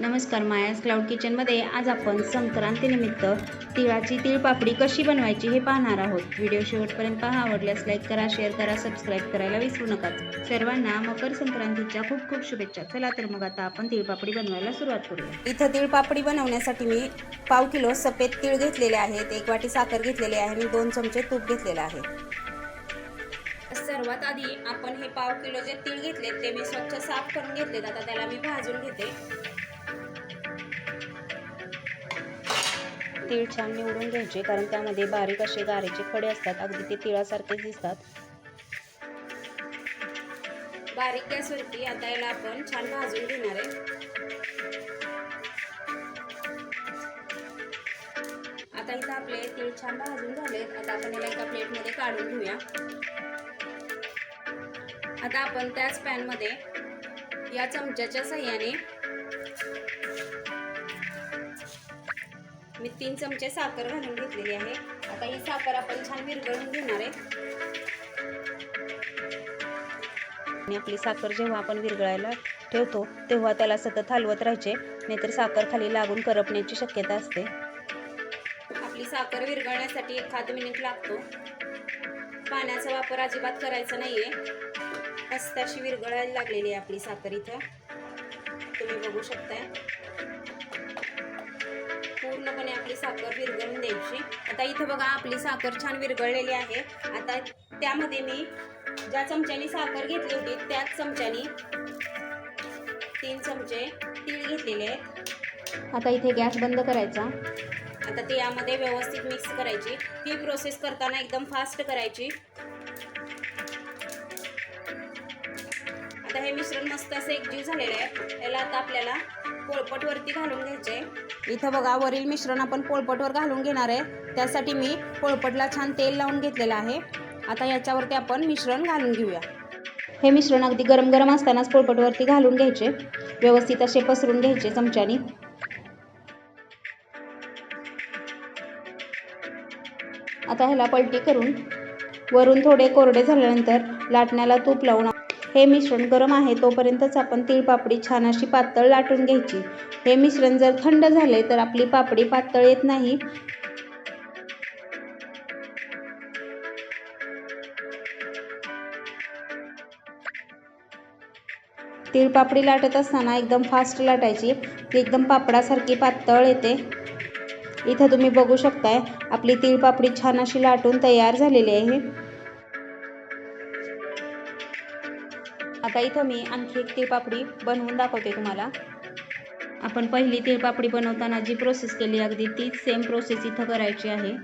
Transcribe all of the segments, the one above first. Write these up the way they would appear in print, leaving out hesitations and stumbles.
नमस्कार, मायाज क्लाउड किचनमध्ये आज आपण संक्रांतीनिमित्त तिळाची तिळपापडी कशी बनवायची हे पाहणार आहोत. व्हिडिओ शेवटपर्यंत पहा. आवडल्यास लाईक करा, शेअर करा, सबस्क्राईब करायला विसरू नका. सर्वांना मकर संक्रांतीच्या खूप खूप शुभेच्छा. चला तर मग आता आपण तिळपापडी बनवायला सुरुवात करूया. इथं तिळपापडी बनवण्यासाठी मी पाव किलो सफेद तीळ घेतलेले आहेत, 1 वाटी साखर घेतलेली आहे आणि 2 चमचे तूप घेतलेले आहे. सर्वात आधी आपण हे पाव किलो जे तीळ घेतले ते मी स्वच्छ साफ करून घेतलेत. आता त्याला मी भाजून घेते. तीळ छान निवडून घ्यायचे, कारण त्यामध्ये बारीक असे गारेचे खडे असतात, अगदी ते तिळासारखेच दिसतात. बारीक गॅसवरती आता याला आपण छान भाजून घेणार आहे. आता इथं आपले तीळ छान भाजून झालेत. आता आपण याला एका प्लेटमध्ये काढून घेऊया. आता आपण त्याच पॅन मध्ये या चमच्याच्या साहाय्याने मी 3 चमचे साखर घालून घेतलेली आहे. आता ही साखर आपण छान विरघळून घेणार आहे. आणि आपली साखर जेव्हा आपण विरघळायला ठेवतो तेव्हा त्याला सतत हलवत राहायचे, नाहीतर साखर खाली लागून करपण्याची शक्यता असते. आपली साखर विरघळण्यासाठी 1 मिनिट लागतो. पाण्याचा वापर अजिबात करायचा नाहीये. मस्त अशी विरघळायला लागलेली आहे आपली साखर. इथं तुम्ही बघू शकताय, पूर्णपणे आपली साखर विरघळून द्यायची. आता इथं बघा आपली साखर छान विरघळलेली आहे. आता त्यामध्ये मी ज्या चमच्याने साखर घेतली होती त्याच चमच्याने 3 चमचे तीळ घेतलेले आहेत. आता इथे गॅस बंद करायचा. आता ते यामध्ये व्यवस्थित मिक्स करायची. ही प्रोसेस करताना एकदम फास्ट करायची. आता हे मिश्रण मस्त असं एकजीव झालेलं आहे. याला आता आपल्याला पोळपटवरती घालून घ्यायचे. इथं बघा वरील मिश्रण आपण पोळपटवर घालून घेणार आहे. त्यासाठी मी पोळपटला छान तेल लावून घेतलेलं आहे. आता याच्यावरती आपण मिश्रण घालून घेऊया. हे मिश्रण अगदी गरम गरम असतानाच पोळपटवरती घालून घ्यायचे. व्यवस्थित असे पसरून घ्यायचे चमच्याने. आता ह्याला पलटी करून वरून थोडे कोरडे झाल्यानंतर लाटण्याला तूप लावून हे मिश्रण गरम आहे तोपर्यंतच आपण तिळपापडी छान अशी पातळ लाटून घ्यायची. हे मिश्रण जर थंड झाले तर आपली पापडी पातळ येत नाही. तिळपापडी लाटत असताना एकदम फास्ट लाटायची, एकदम पापडासारखी पातळ येते. इथं तुम्ही बघू शकताय आपली तिळपापडी छान अशी लाटून तयार झालेली आहे. आता इथं मी आणखी एक तिळपापडी बनवून दाखवते तुम्हाला. आपण पहिली तिळपापडी बनवताना जी प्रोसेस केली अगदी तीच सेम प्रोसेस इथं करायची आहे.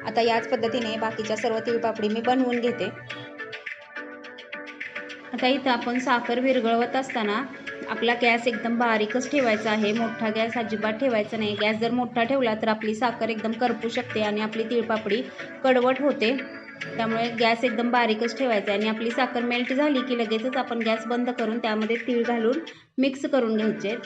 आता याच पद्धतीने बाकीच्या सर्व तिळपापडी मी बनवून घेते. आता इथं आपण साखर विरघळवत असताना आपला गॅस एकदम बारीकच ठेवायचा आहे. मोठा गॅस अजिबात ठेवायचा नाही. गॅस जर मोठा ठेवला तर आपली साखर एकदम करपू शकते आणि आपली तिळपापडी कडवट होते. त्यामुळे गॅस एकदम बारीकच ठेवायचा आहे. आणि आपली साखर मेल्ट झाली की लगेचच आपण गॅस बंद करून त्यामध्ये तीळ घालून मिक्स करून घ्यायचे.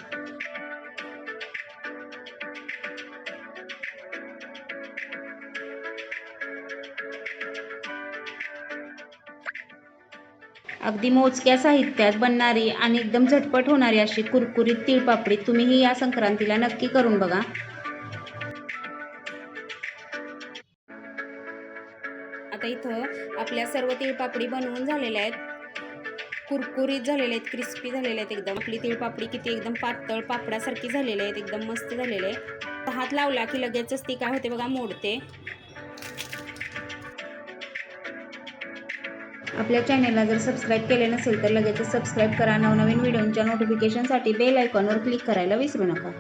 अगदी मोजक्या साहित्यात बनणारी आणि एकदम झटपट होणारी अशी कुरकुरीत तिळपापडी तुम्हीही या संक्रांतीला नक्की करून बघा. आता इथं आपल्या सर्व तिळपापडी बनवून झालेल्या आहेत, कुरकुरीत झालेले आहेत, क्रिस्पी झालेले आहेत एकदम. आपली तिळपापडी किती एकदम पातळ पापडासारखी झालेली आहेत, एकदम मस्त झालेले आहे. हात लावला की लगेचच ती काय होते बघा, मोडते. आपल्या चॅनलला जर सबस्क्राईब केले नसेल तर लगेचच सबस्क्राईब करा. नवनवीन व्हिडिओच्या नोटिफिकेशनसाठी बेल आयकॉनवर क्लिक करायला विसरू नका.